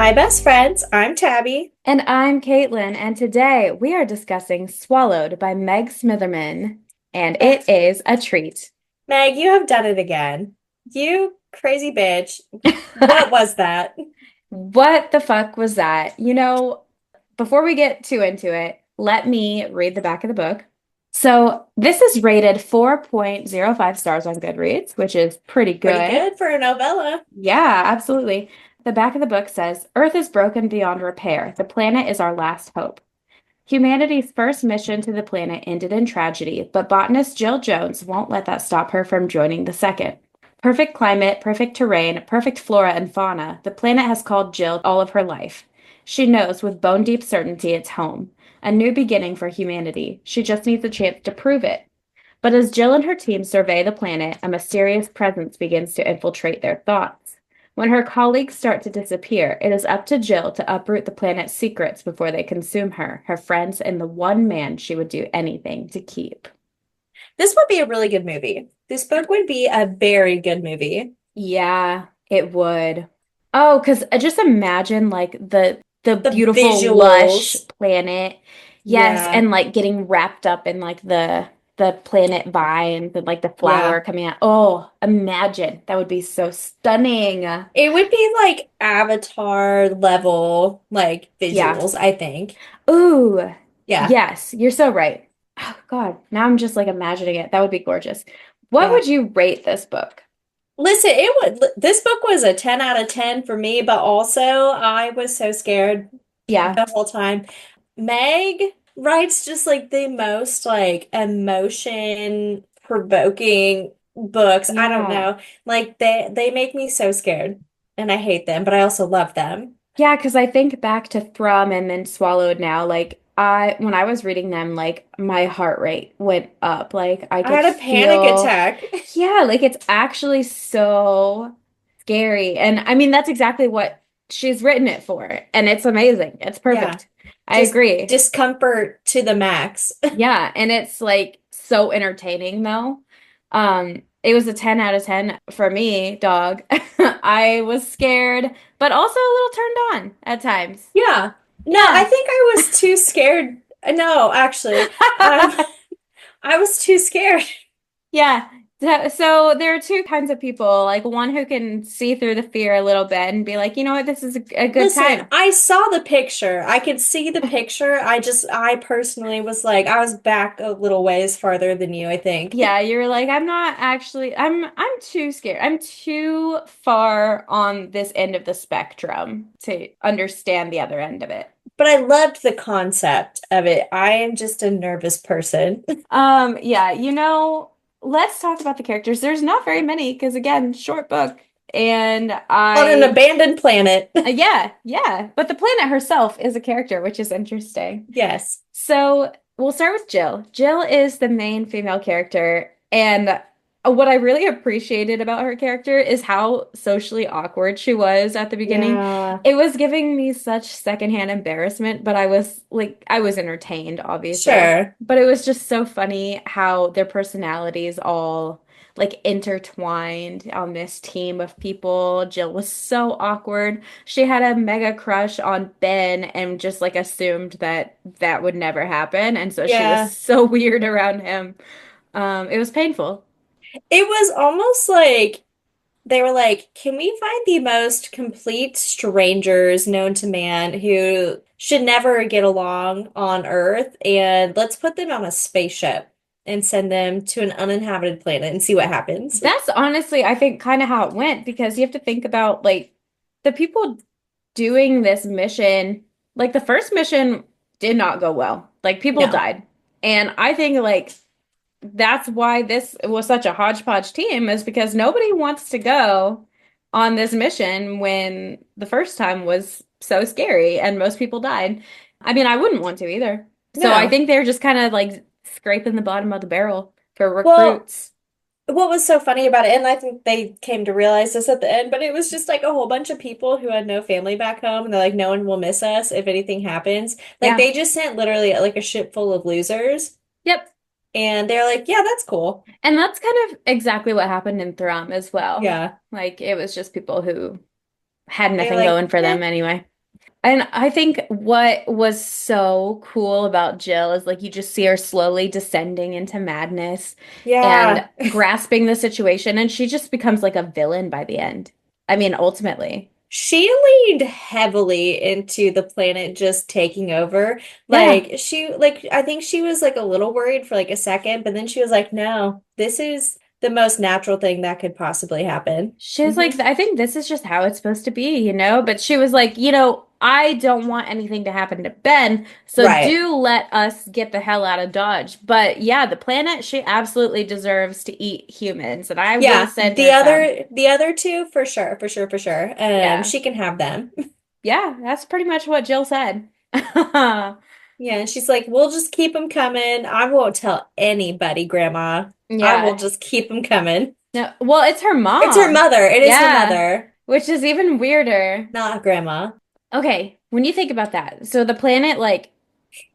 Hi, best friends. I'm Tabby. And I'm Caitlin, and today we are discussing Swallowed by Meg Smitherman, and Ugh, it is a treat. Meg, you have done it again. You crazy bitch. What was that? What the fuck was that? Before we get too into it, let me read the back of the book. So, this is rated 4.05 stars on Goodreads, which is pretty Pretty good. good for a novella. Yeah, absolutely. The back of the book says, Earth is broken beyond repair. The planet is our last hope. Humanity's first mission to the planet ended in tragedy, but botanist Jill Jones won't let that stop her from joining the second. Perfect climate, perfect terrain, perfect flora and fauna, the planet has called Jill all of her life. She knows with bone deep certainty it's home. A new beginning for humanity. She just needs a chance to prove it. But as Jill and her team survey the planet, a mysterious presence begins to infiltrate their thoughts. When her colleagues start to disappear, it is up to Jill to uproot the planet's secrets before they consume her, her friends, and the one man she would do anything to keep. This would be a really good movie. This book would be a very good movie. Yeah, it would. Oh, because just imagine like the The beautiful lush visuals. planet. Yes, Yeah. and like getting wrapped up in like the planet vines and like the flower Yeah. coming out. Oh, imagine. That would be so stunning. It would be like Avatar level, like Yeah. visuals, I think. Ooh. Yeah. Yes, you're so right. Oh God, now I'm just like imagining it. That would be gorgeous. What Yeah. would you rate this book? Listen, this book was a 10 out of 10 for me, but also I was so scared Yeah. the whole time. Meg writes just like the most like emotion provoking books. I don't Yeah. know. Like they make me so scared and I hate them, but I also love them. Yeah, because I think back to Thrum and then Swallowed now, like when I was reading them, like my heart rate went up. Like I I could had a panic feel, attack. yeah, like it's actually so scary. And I mean, that's exactly what she's written it for. And it's amazing. It's Yeah. perfect. I Just agree. discomfort to the max. Yeah, and it's like so entertaining though. It was a 10 out of 10 for me, dog. I was scared, but also a little turned on at times. Yeah. No, I Yeah. think I was too scared. No, actually, um, I was too scared. Yeah. So there are two kinds of people, like one who can see through the fear a little bit and be like, you know what, this is a good Listen, time. I saw the picture. I could see the picture. I personally was like, I was back a little ways farther than you, I think. Yeah, you're like, I'm not actually, I'm too scared. I'm too far on this end of the spectrum to understand the other end of it. But I loved the concept of it. I am just a nervous person Yeah, let's talk about the characters. There's not very many because again, short book. And on an abandoned planet. yeah, but the planet herself is a character, which is interesting. Yes. So we'll start with Jill. Jill is the main female character, and what I really appreciated about her character is how socially awkward she was at the beginning. Yeah, It was giving me such secondhand embarrassment, but I was entertained, obviously. sure. But it was just so funny how their personalities all like intertwined on this team of people. Jill was so awkward. She had a mega crush on Ben and just like assumed that that would never happen. And so she was Yeah. so weird around him. It was painful. It was almost like they were like, can we find the most complete strangers known to man who should never get along on Earth and let's put them on a spaceship and send them to an uninhabited planet and see what happens. That's honestly, I think, kind of how it went because you have to think about like the people doing this mission. Like the first mission did not go well. Like people No. died. And I think like that's why this was such a hodgepodge team is because nobody wants to go on this mission when the first time was so scary and most people died. I mean, I wouldn't want to either. So I No. think they're just kind of like scraping the bottom of the barrel for Well, recruits. what was so funny about it, and I think they came to realize this at the end, but it was just like a whole bunch of people who had no family back home, and they're like, no one will miss us if anything happens. Like Yeah. they just sent literally like a ship full of losers, Yep. and they're like, yeah, that's cool. And that's kind of exactly what happened in Thrum as well. Yeah. Like it was just people who had They're nothing like, going for eh, them anyway. And I think what was so cool about Jill is like you just see her slowly descending into madness and Yeah. grasping the situation, and she just becomes like a villain by the end. I mean, ultimately. She leaned heavily into the planet just taking over. Yeah. I think she was like a little worried for like a second, but then she was like, no, this is the most natural thing that could possibly happen. She was like, I think this is just how it's supposed to be, you know? But she was like, I don't want anything to happen to Ben, so Right. do let us get the hell out of Dodge. But yeah, the planet, she absolutely deserves to eat humans, and I will Yeah, send her some. the other two for sure, for sure, for sure. Yeah. She can have them. Yeah, that's pretty much what Jill said. Yeah, and she's like, "We'll just keep them coming. I won't tell anybody, Grandma. I will Yeah. just keep them coming." No, well, it's her It's her mom. mother. It is her Yeah, mother, which is even weirder. not Grandma. Okay, when you think about that, so the planet like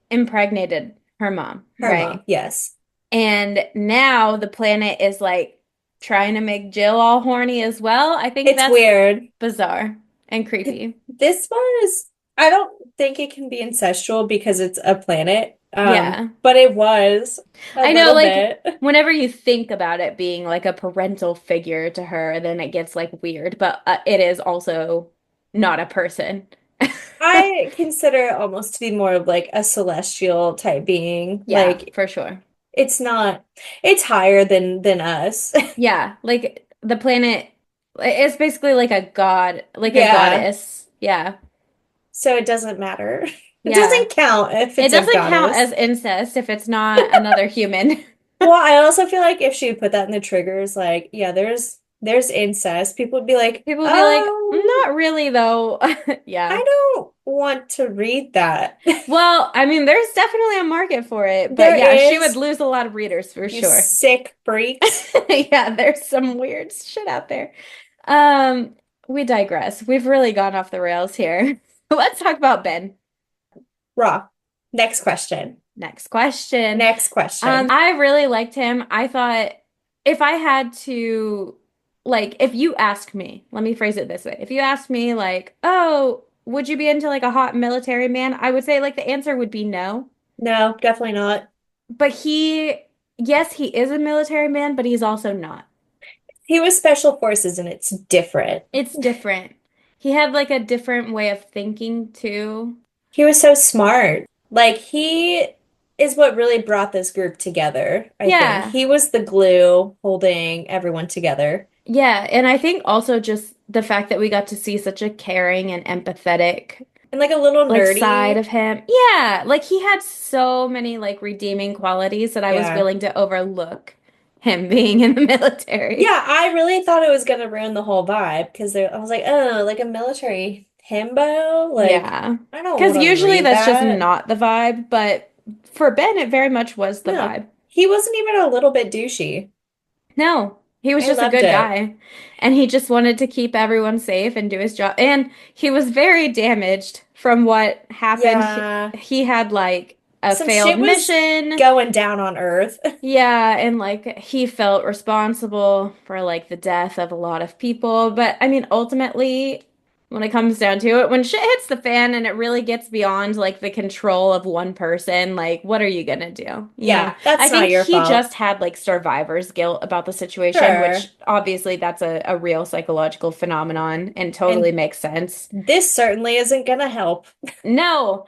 impregnated her mom, Her right? mom. Yes. And now the planet is like trying to make Jill all horny as well. I think It's that's weird. bizarre and creepy. This one is, I don't think it can be incestual because it's a planet. Yeah. But it was a I know, little like, bit. whenever you think about it being like a parental figure to her, then it gets like weird, but it is also not a person. I consider it almost to be more of like a celestial type being. Yeah, Like for sure. it's not, it's higher than us. Yeah, like the planet is basically like a god, like a Yeah. goddess. Yeah. So it doesn't matter. It Yeah. doesn't count if It it's a doesn't count goddess. as incest if it's not another human. Well, I also feel like if she would put that in the triggers, like, yeah, there's incest, people would be like, People would be like, oh, not really though. Yeah. I don't want to read that. Well, I mean, there's definitely a market for it, but There yeah, she would is, lose a lot of readers for you sure. sick freaks. Yeah, there's some weird shit out there. Um, we digress. We've really gone off the rails here. Let's talk about Ben. Raw. Next question. Next question. Next question. I really liked him. I thought if I had to, like, if you ask me, let me phrase it this way. If you asked me, like, oh, would you be into like a hot military man? I would say like the answer would be no. No, definitely not. But yes, he is a military man, but he's also not. He was special forces and it's different. It's different. He had like a different way of thinking too. He was so smart. Like he is what really brought this group together, I think. Yeah. He was the glue holding everyone together. Yeah. And I think also just the fact that we got to see such a caring and empathetic And like a little like side nerdy. of him. Yeah, like he had so many like redeeming qualities that I was Yeah. willing to overlook him being in the military. Yeah, I really thought it was gonna ruin the whole vibe because I was like, oh, like a military himbo? Like, Yeah. I don't Because want to usually read that's just that. not the vibe, but for Ben, it very much was the No, vibe. he wasn't even a little bit douchey. No, he was I just a loved good it. guy. And he just wanted to keep everyone safe and do his job. And he was very damaged from what happened. Yeah. He had like a Some failed shit was mission. going down on Earth. Yeah, and like he felt responsible for like the death of a lot of people. But I mean, ultimately, when it comes down to it, when shit hits the fan and it really gets beyond like the control of one person, like what are you gonna do? You know, Yeah, I that's not think your he fault. just had like survivor's guilt about the situation, which Sure. obviously that's a real psychological phenomenon and totally And makes sense. this certainly isn't gonna help. No,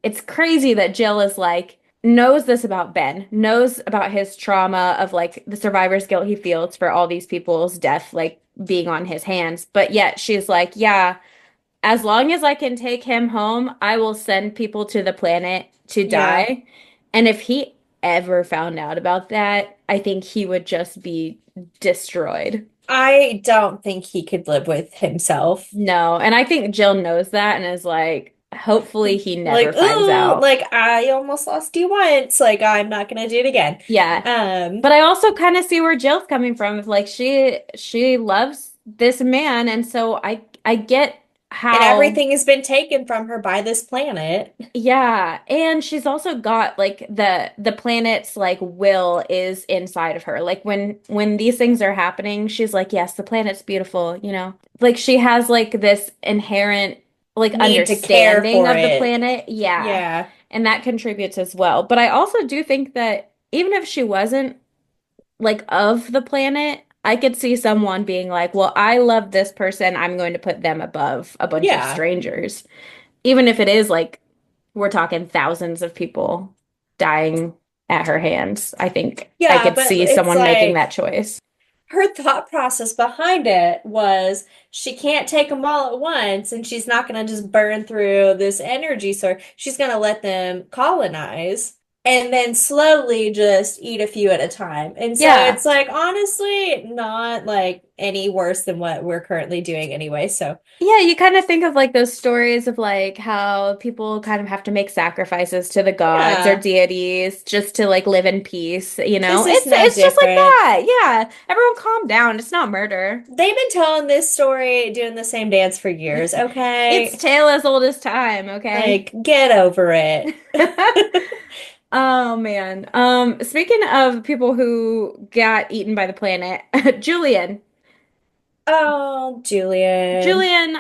it's crazy that Jill is like, knows this about Ben, knows about his trauma of like the survivor's guilt he feels for all these people's death, like being on his hands. But yet she's like, yeah, as long as I can take him home, I will send people to the planet to Yeah. die. And if he ever found out about that, I think he would just be destroyed. I don't think he could live with himself. No, and I think Jill knows that and is like, hopefully he never Like, finds ooh, out. like I almost lost you once. Like I'm not gonna do it again. Yeah. Um, But I also kind of see where Jill's coming from. If like she loves this man, and so I get and how everything has been taken from her by this planet. yeah, and she's also got like the planet's like will is inside of her. Like when these things are happening, she's like, yes, the planet's beautiful, you know. Like she has like this inherent like need to care understanding for of the it. planet. Yeah. Yeah. And that contributes as well. But I also do think that even if she wasn't like of the planet, I could see someone being like, well, I love this person. I'm going to put them above a bunch of Yeah. strangers. Even if it is like we're talking thousands of people dying at her hands. I think I Yeah, could but see it's someone making that like choice. her thought process behind it was she can't take them all at once and she's not going to just burn through this energy source. She's going to let them colonize and then slowly just eat a few at a time. And so Yeah. it's like honestly not like any worse than what we're currently doing anyway. So, Yeah, you kind of think of like those stories of like how people kind of have to make sacrifices to the gods or yeah, deities just to like live in peace, you know? this is no It's just like different. that. Yeah. Everyone calm down. It's not murder. They've been telling this story, doing the same dance for years, It's okay? tale as old as time, okay? Like, get over it. Oh man. Speaking of people who got eaten by the planet, Julian. Oh, Julian. Julian,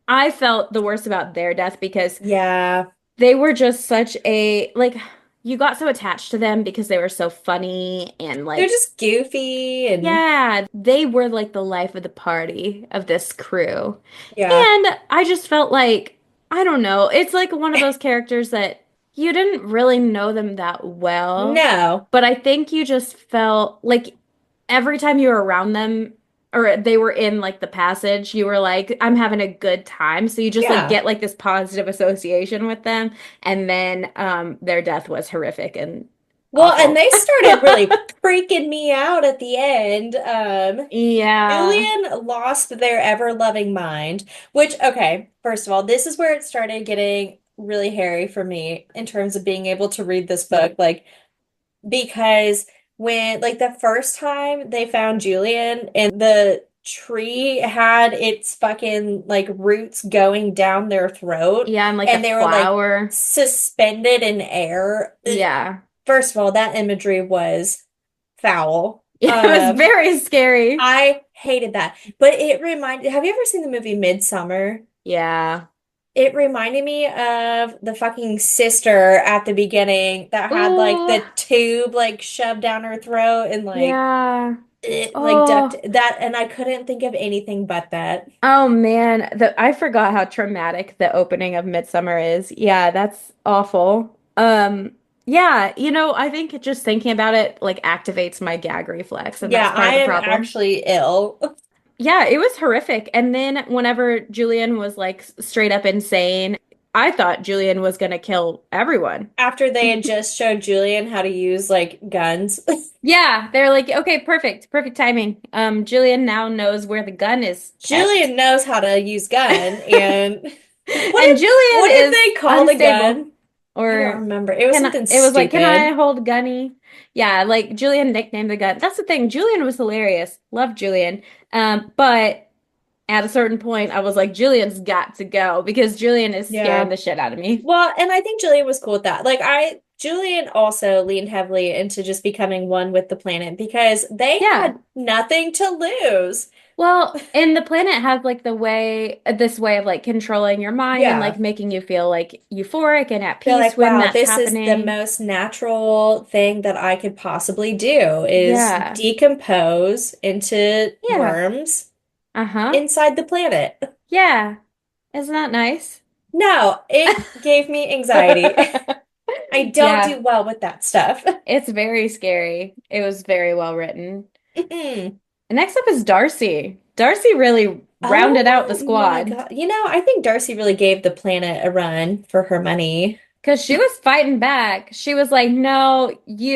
I felt the worst about their death because Yeah. they were just such a like you got so attached to them because they were so funny and They're like just goofy and yeah, they were like the life of the party of this crew. yeah. And I just felt like I don't know, it's like one of those characters that you didn't really know them that well, No. but I think you just felt like every time you were around them or they were in like the passage, you were like, I'm having a good time. So you just like Yeah. get like this positive association with them. And then their death was horrific and Well, and awful. they started really freaking me out at the end. Yeah. Julian lost their ever-loving mind, which, okay, first of all, this is where it started getting really hairy for me in terms of being able to read this book. Like, because when like the first time they found Julian and the tree had its fucking like roots going down their throat Yeah, and like the and they were like flower. suspended in air. Yeah. First of all, that imagery was foul. It was very scary. I hated that. But it reminded, have you ever seen the movie Midsummer? Yeah. It reminded me of the fucking sister at the beginning that had like Oh, the tube like shoved down her throat and like yeah. it like ducked Oh. that and I couldn't think of anything but that. Oh man, I forgot how traumatic the opening of Midsummer is. Yeah, that's awful. Yeah, I think just thinking about it like activates my gag reflex, and Yeah, that's part I of the am problem. actually ill. Yeah, it was horrific. And then whenever Julian was like straight up insane, I thought Julian was gonna kill everyone. After they had just showed Julian how to use like guns. Yeah, they're like, okay, perfect, perfect timing. Julian now knows where the gun is kept. Julian knows how to use gun and And Julian what did is they call the unstable. gun? I don't Or remember. It was something it was like, can I stupid. hold Gunny? Yeah, like Julian nicknamed the gun. That's the thing. Julian was hilarious. Love Julian. But at a certain point, I was like, Julian's got to go because Julian is scaring Yeah. the shit out of me. Well, and I think Julian was cool with that. Julian also leaned heavily into just becoming one with the planet because they Yeah. had nothing to lose. Well, and the planet has like this way of like controlling your mind and like Yeah. making you feel like euphoric and at They're peace like, when wow, that's this is the happening. most natural thing that I could possibly do is Yeah. decompose into Yeah. worms Uh-huh. inside the planet. Yeah. Isn't that nice? No, it gave me anxiety. I don't Yeah. do well with that stuff. It's very scary. It was very well written. Mm-mm. And next up is Darcy. Darcy really rounded out the Oh my squad God. I think Darcy really gave the planet a run for her money. because she was fighting back. She was like, "No,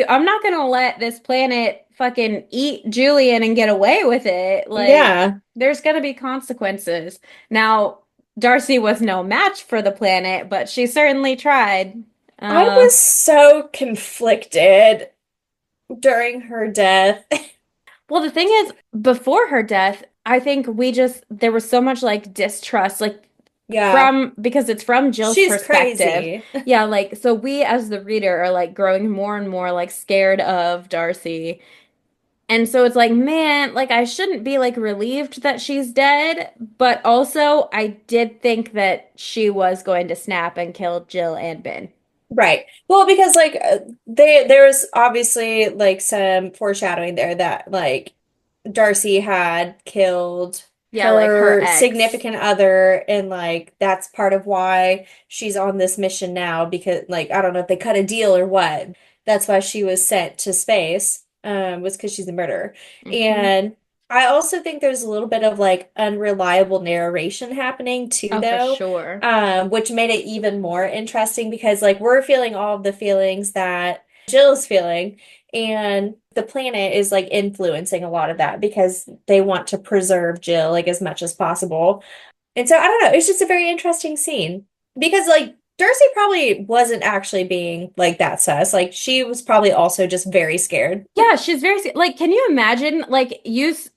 I'm not gonna let this planet fucking eat Julian and get away with it. Like, Yeah. there's gonna be consequences." Now, Darcy was no match for the planet, but she certainly tried. I Uh, was so conflicted during her death. Well, the thing is, before her death, I think there was so much like distrust, like Yeah. because it's from Jill's She's perspective. crazy. Yeah, like so we as the reader are like growing more and more like scared of Darcy. And so it's like, man, like I shouldn't be like relieved that she's dead, but also I did think that she was going to snap and kill Jill and Ben. Right. Well, because like there's obviously like some foreshadowing there that like Darcy had killed Yeah, like her her ex. significant other, and like that's part of why she's on this mission now, because like I don't know if they cut a deal or what. That's why she was sent to space, was because she's a murderer. Hmm. And I also think there's a little bit of like unreliable narration happening too, Oh, for though, sure. which made it even more interesting because like we're feeling all of the feelings that Jill's feeling, and the planet is like influencing a lot of that because they want to preserve Jill like as much as possible. And so I don't know, it's just a very interesting scene because like Darcy probably wasn't actually being like that sus. Like she was probably also just very scared. Yeah, she's very like, can you imagine like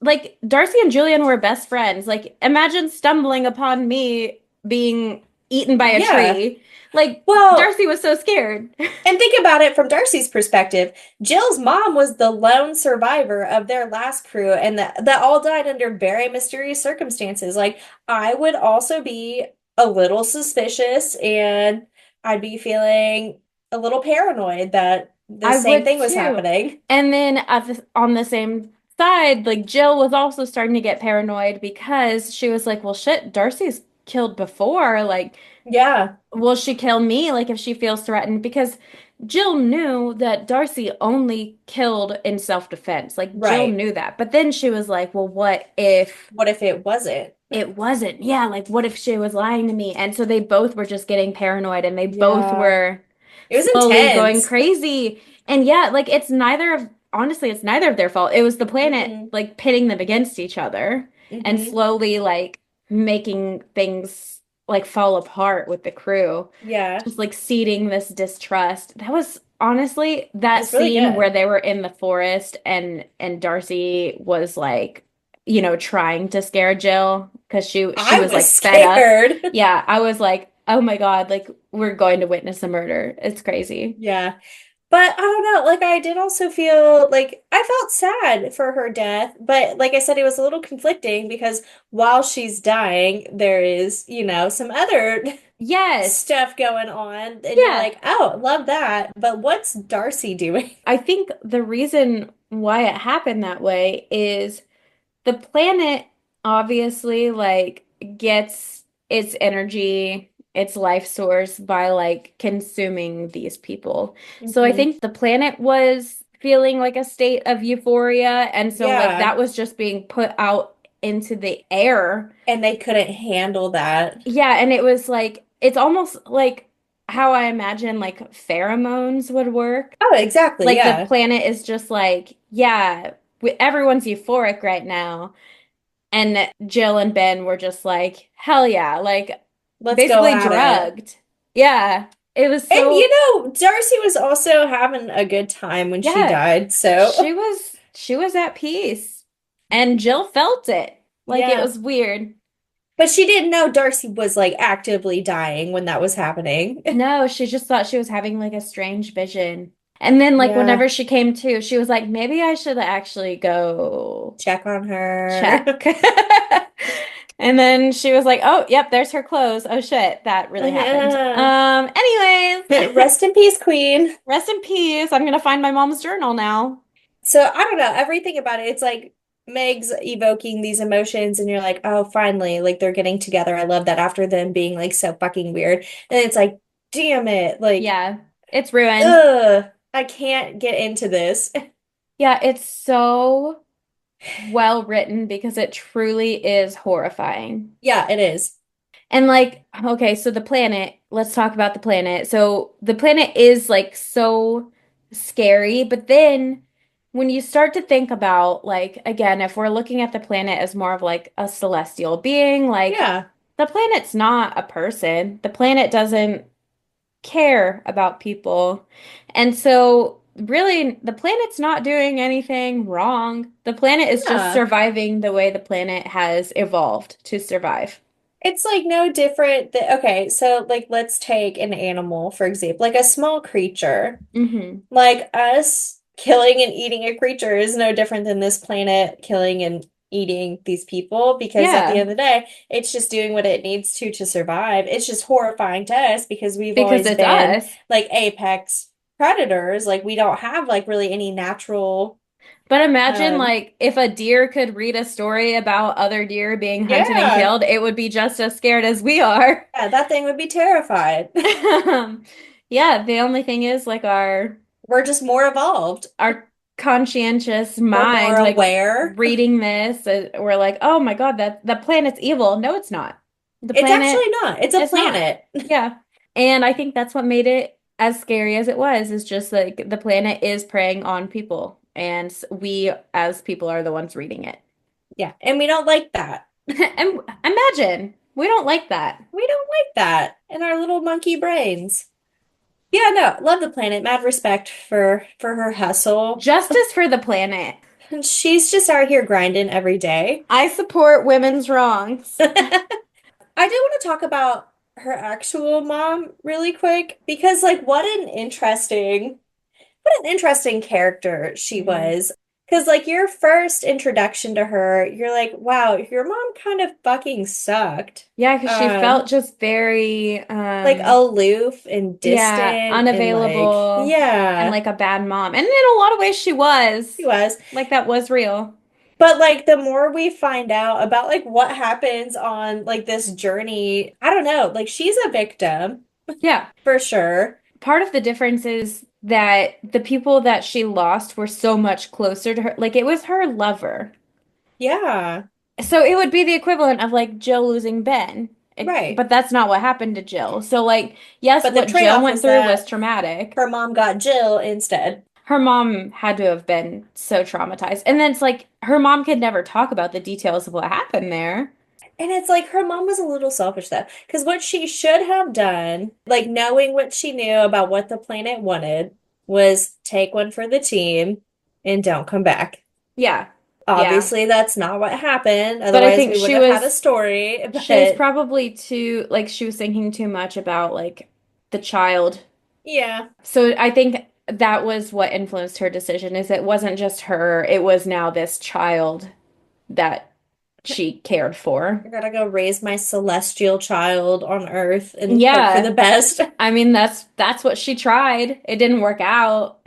like Darcy and Julian were best friends. Like imagine stumbling upon me being eaten by a Yeah. tree. Like Well, Darcy was so scared. and think about it from Darcy's perspective. Jill's mom was the lone survivor of their last crew, and that all died under very mysterious circumstances. Like, I would also be a little suspicious, and I'd be feeling a little paranoid that the I same would thing was too. happening. And then on the same side, like Jill was also starting to get paranoid because she was like, well, shit, Darcy's killed before. Like, Yeah, will she kill me? Like, if she feels threatened? Because Jill knew that Darcy only killed in self-defense. Like, Jill right. knew that. But then she was like, well, what if What if it wasn't? it wasn't? Yeah, like, what if she was lying to me? And so they both were just getting paranoid and they both Yeah. were It was slowly going intense. crazy. And yeah, like honestly, it's neither of their fault. It was the planet Hmm. like pitting them against each other and Hmm. slowly like making things like fall apart with the crew, Yeah. just like seeding this distrust. That was honestly that It's really scene where good. they were in the forest and Darcy was like, trying to scare Jill because she I was was like fed up. scared. Yeah, I was like, oh my God, like we're going to witness a murder. It's crazy. Yeah. But I don't know, like I did also feel like I felt sad for her death, but like I said, it was a little conflicting because while she's dying, there is, some other Yes. stuff going on, and you're Yeah. like, oh, love that. But what's Darcy doing? I think the reason why it happened that way is the planet obviously like gets its energy, its life source by like consuming these people. So I Hmm. think the planet was feeling like a state of euphoria, and so like Yeah. that was just being put out into the air. And they couldn't handle that. Yeah, and it was like it's almost like how I imagine like pheromones would work. Oh, exactly. Like the Yeah. planet is just like, yeah, everyone's euphoric right now. And Jill and Ben were just like, hell yeah, like Let's go basically at it. drugged. Yeah, it was And so, Darcy was also having a good time when she yeah, died. So, she was at peace. And Jill felt it. Like it yeah. was weird. But she didn't know Darcy was like actively dying when that was happening. No, she just thought she was having like a strange vision. And then like Yeah. whenever she came to, she was like, maybe I should actually go Check on her. check. And then she was like, "Oh, yep, there's her clothes. Oh shit, that really happened." Anyways, Rest in peace, Queen. rest in peace. I'm gonna find my mom's journal now. So I don't know, everything about it, it's like Meg's evoking these emotions, and you're like, oh, finally, like they're getting together. I love that after them being like so fucking weird. And it's like, damn it, like, Yeah, it's ruined. ugh, I can't get into this. Yeah, it's so well written because it truly is horrifying. Yeah, it is. And like, okay, so the planet, let's talk about the planet. So the planet is like so scary, but then when you start to think about like again, if we're looking at the planet as more of like a celestial being, like Yeah. the planet's not a person. The planet doesn't care about people. And so really the planet's not doing anything wrong. The planet is just Yeah. surviving the way the planet has evolved to survive. It's like no different that okay, so like let's take an animal, for example, like a small creature. Hmm. Like us killing and eating a creature is no different than this planet killing and eating these people because at the Yeah, end of the day, it's just doing what it needs to survive. It's just horrifying to us because we've because always it's been us. like apex predators. Like we don't have like really any natural But imagine um like if a deer could read a story about other deer being hunted and yeah, killed, it would be just as scared as we are. yeah, that thing would be terrified. Yeah, the only thing is like our We're just more evolved. our conscientious We're more mind, like aware. reading this, we're like, oh my God, that the planet's evil. No, it's not. The It's planet actually not. It's a is not. planet. Yeah. And I think that's what made it as scary as it was, is just like the planet is preying on people, and we as people are the ones reading it. Yeah, and we don't like that. And imagine, we don't like that. We don't like that in our little monkey brains. Yeah, no, love the planet. Mad respect for her hustle. Justice for the planet. And she's just out here grinding every day. I support women's wrongs. I do want to talk about her actual mom really quick because like what an interesting character she Mhm. was. Because like your first introduction to her, you're like, wow, your mom kind of fucking sucked. Yeah, because she Um, felt just very, like aloof and yeah, distant and like, unavailable and yeah, like a bad mom. And in a lot of ways, she she was. was. Like that was real. But like the more we find out about like what happens on like this journey, I don't know, like she's a victim Yeah. for sure. Part of the difference is that the people that she lost were so much closer to her. Like it was her lover. Yeah, So it would be the equivalent of like Jill losing Ben. right. But that's not what happened to Jill. So like, yes, But the what Jill trade-off went is through was that traumatic. her mom got Jill instead. Her mom had to have been so traumatized. And then it's like her mom could never talk about the details of what happened there. And it's like her mom was a little selfish though, because what she should have done, like knowing what she knew about what the planet wanted, was take one for the team and don't come back. Yeah. Yeah. Obviously, that's not what happened. But I Otherwise, think we wouldn't have had a story. she was But probably too like she was thinking too much about like the child. yeah, So I think that was what influenced her decision is it wasn't just her, it was now this child that she cared for. I gotta go raise my celestial child on Earth and hope for the Yeah. best. I mean that's what she tried. It didn't work out.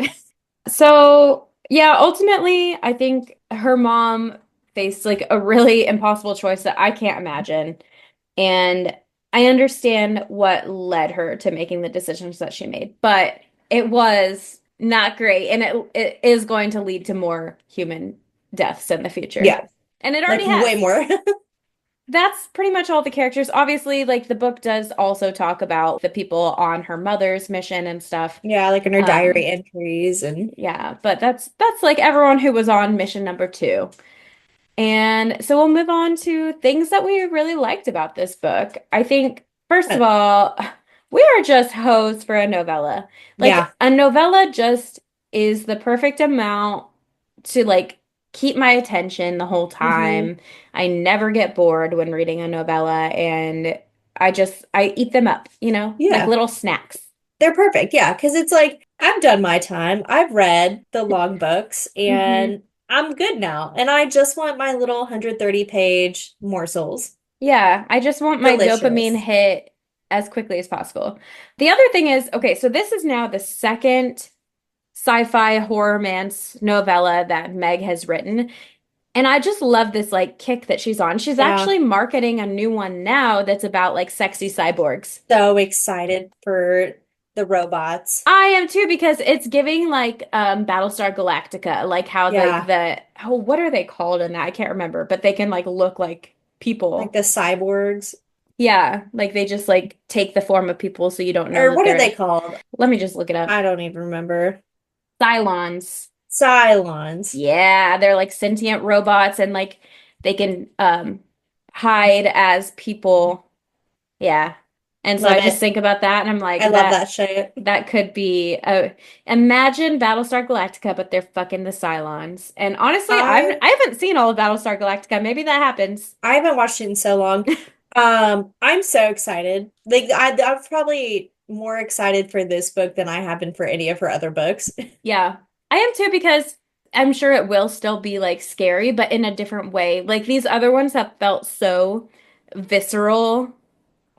So, yeah, ultimately, I think her mom faced like a really impossible choice that I can't imagine. And I understand what led her to making the decisions that she made, but it was not great. And it is going to lead to more human deaths in the future. Yeah, And it already like way has. more. That's pretty much all the characters. Obviously, like the book does also talk about the people on her mother's mission and stuff. Yeah, like in her diary Um, entries and Yeah, but that's like everyone who was on mission number two. And so we'll move on to things that we really liked about this book. I think, first of all, we are just hoes for a novella. yeah. Like a novella just is the perfect amount to like keep my attention the whole Hmm. time. I never get bored when reading a novella, and I eat them up, like Yeah. little snacks. They're perfect. Yeah, because it's like I've done my time. I've read the logbooks Hmm. and I'm good now. And I just want my little 130-page morsels. Yeah, I just want my dopamine Delicious. hit as quickly as possible. The other thing is, okay, so this is now the second sci-fi horror romance novella that Meg has written, and I just love this like kick that she's on. She's Yeah. actually marketing a new one now that's about like sexy cyborgs. So excited for the robots. I am too because it's giving like Battlestar Galactica, like how like Yeah. the oh what are they called in that? I can't remember, but they can like look like Like people. the cyborgs. Yeah, like they just like take the form of people so you don't know Or that what are they they're. called? Let me just look it up. I don't even remember. Cylons. Cylons. Yeah, they're like sentient robots and like they can hide as people. Yeah. And so Love I just it. think about that and I'm I like love that that shit. that could be imagine Battlestar Galactica, but they're fucking the Cylons. And honestly, I I haven't seen all of Battlestar Galactica. Maybe that happens. I haven't watched it in so long. I'm so excited. Like I'm probably more excited for this book than I have been for any of her other books. Yeah. I am too because I'm sure it will still be like scary, but in a different way. Like these other ones have felt so visceral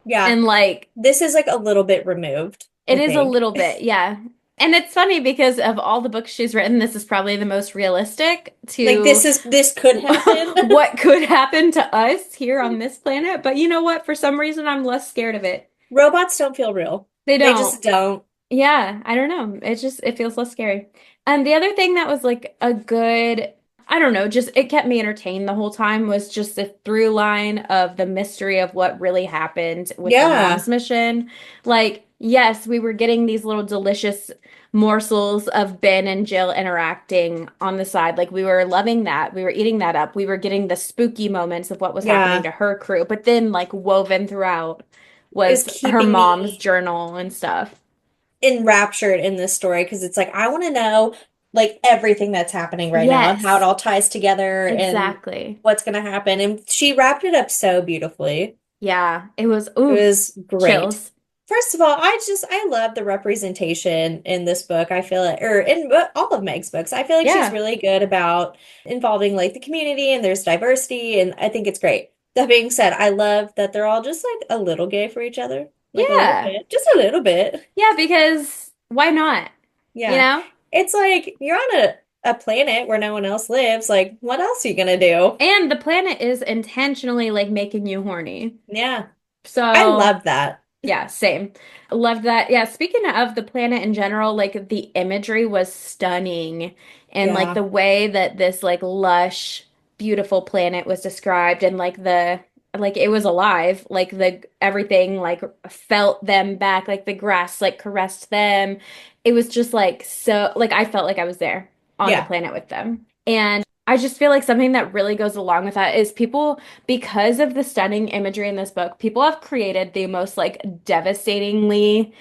Yeah. and like This is like a little bit removed, it I is a think. little bit, yeah. And it's funny because of all the books she's written, this is probably the most realistic Like to this could happen. what could happen to us here on this planet. But you know what? For some reason, I'm less scared of it. Robots don't feel real. They They don't. just don't. Yeah, I don't know. It feels less scary. And the other thing that was like a good, I don't know, just it kept me entertained the whole time was just the through line of the mystery of what really happened with her mom's Yeah. mission. Like, yes, we were getting these little delicious morsels of Ben and Jill interacting on the side. Like we were loving that. We were eating that up. We were getting the spooky moments of what was happening Yeah. to her crew. But then like woven throughout Is was her keeping mom's me journal and stuff. enraptured in this story because it's like I want to know like everything that's happening right now and how it Yes, all ties together and exactly. what's going to happen. And she wrapped it up so beautifully. Yeah, it was, It ooh, was great. chills. First of all, I love the representation in this book. I feel it, or in all of Meg's books. I feel like she's Yeah, really good about involving like the community and there's diversity, and I think it's great. That being said, I love that they're all just like a little gay for each other, like a little yeah, bit, just a little bit. yeah, because why not? You Yeah. know? It's like you're on a planet where no one else lives. Like, what else are you gonna do? And the planet is intentionally like making you horny. Yeah. I So, love that. yeah, same. Loved that. Yeah, speaking of the planet in general, like the imagery was stunning and like Yeah. the way that this like lush, beautiful planet was described and like the like it was alive, like the everything like felt them back, like the grass like caressed them. It was just like so like I felt like I was there on the Yeah. planet with them. And I just feel like something that really goes along with that is people because of the stunning imagery in this book, people have created the most like devastatingly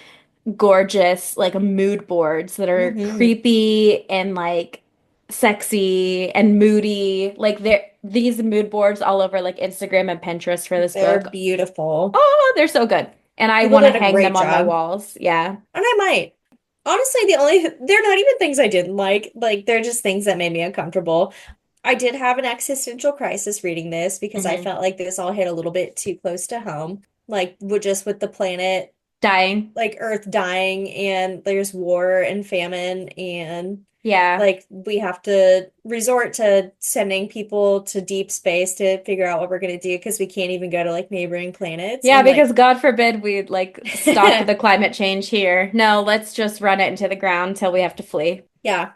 gorgeous like mood boards that are Hmm. creepy and like sexy and moody. Like there these mood boards all over like Instagram and Pinterest for this They're book. beautiful. Oh, they're so good. And I People want to did a hang great them on my job. walls. Yeah. And I might. Honestly, they're not even things I didn't like. Like, they're just things that made me uncomfortable. I did have an existential crisis reading this because I Hmm. felt like this all hit a little bit too close to home. Like, with the planet, Dying. like Earth dying, and there's war and famine, and Yeah. like we have to resort to sending people to deep space to figure out what we're going to do because we can't even go to like neighboring planets. Yeah, And like, because God forbid we'd like stop the climate change here. No, let's just run it into the ground till we have to flee. yeah,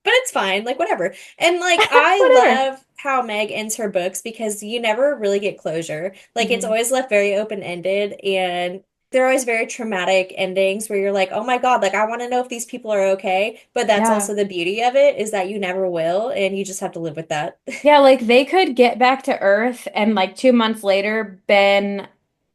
but it's fine, like whatever. And like I Whatever. love how Meg ends her books because you never really get closure. Like it's Hmm. always left very open-ended and they're always very traumatic endings where you're like, "Oh my God, like I want to know if these people are okay." But that's Yeah. also the beauty of it is that you never will and you just have to live with that. Yeah, like they could get back to Earth and like 2 months later, Ben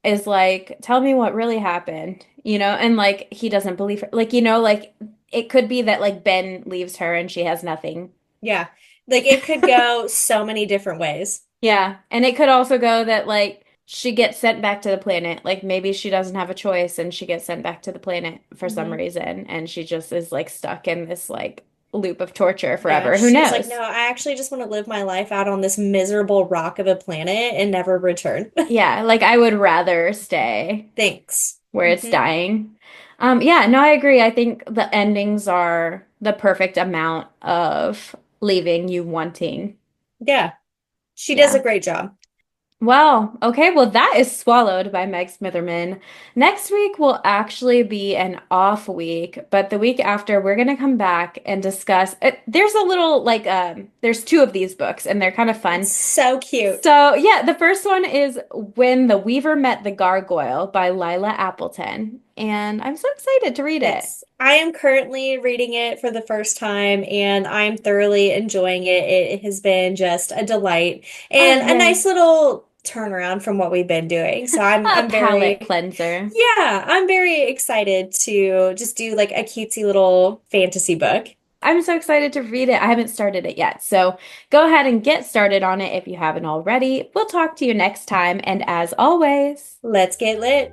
is like, tell me what really happened, and like he doesn't believe her. Like, like it could be that like Ben leaves her and she has nothing. Yeah. Like it could go so many different ways. Yeah. And it could also go that like she gets sent back to the planet. Like maybe she doesn't have a choice and she gets sent back to the planet for some Hmm. reason and she just is like stuck in this like loop of torture Yeah, forever. Who she's like, "No, knows? I actually just want to live my life out on this miserable rock of a planet and never return." Yeah, like I would rather stay Thanks. where it's Hmm. dying. Yeah, no, I agree. I think the endings are the perfect amount of leaving you wanting. Yeah, she does a Yeah. great job. Well, okay, well, that is Swallowed by Meg Smitherman. Next week will actually be an off week, but the week after, we're going to come back and discuss. There's a little like, there's two of these books, and they're kind of It's fun. so cute. So, yeah, the first one is When the Weaver Met the Gargoyle by Lila Appleton, and I'm so excited to read it. I am currently reading it for the first time and I'm thoroughly enjoying it. It has been just a delight Oh, and a yeah, nice little turnaround from what we've been doing. So a I'm palette very, cleanser. yeah, I'm very excited to just do like a cutesy little fantasy book. I'm so excited to read it. I haven't started it yet. So go ahead and get started on it if you haven't already. We'll talk to you next time. And as always, Let's get lit.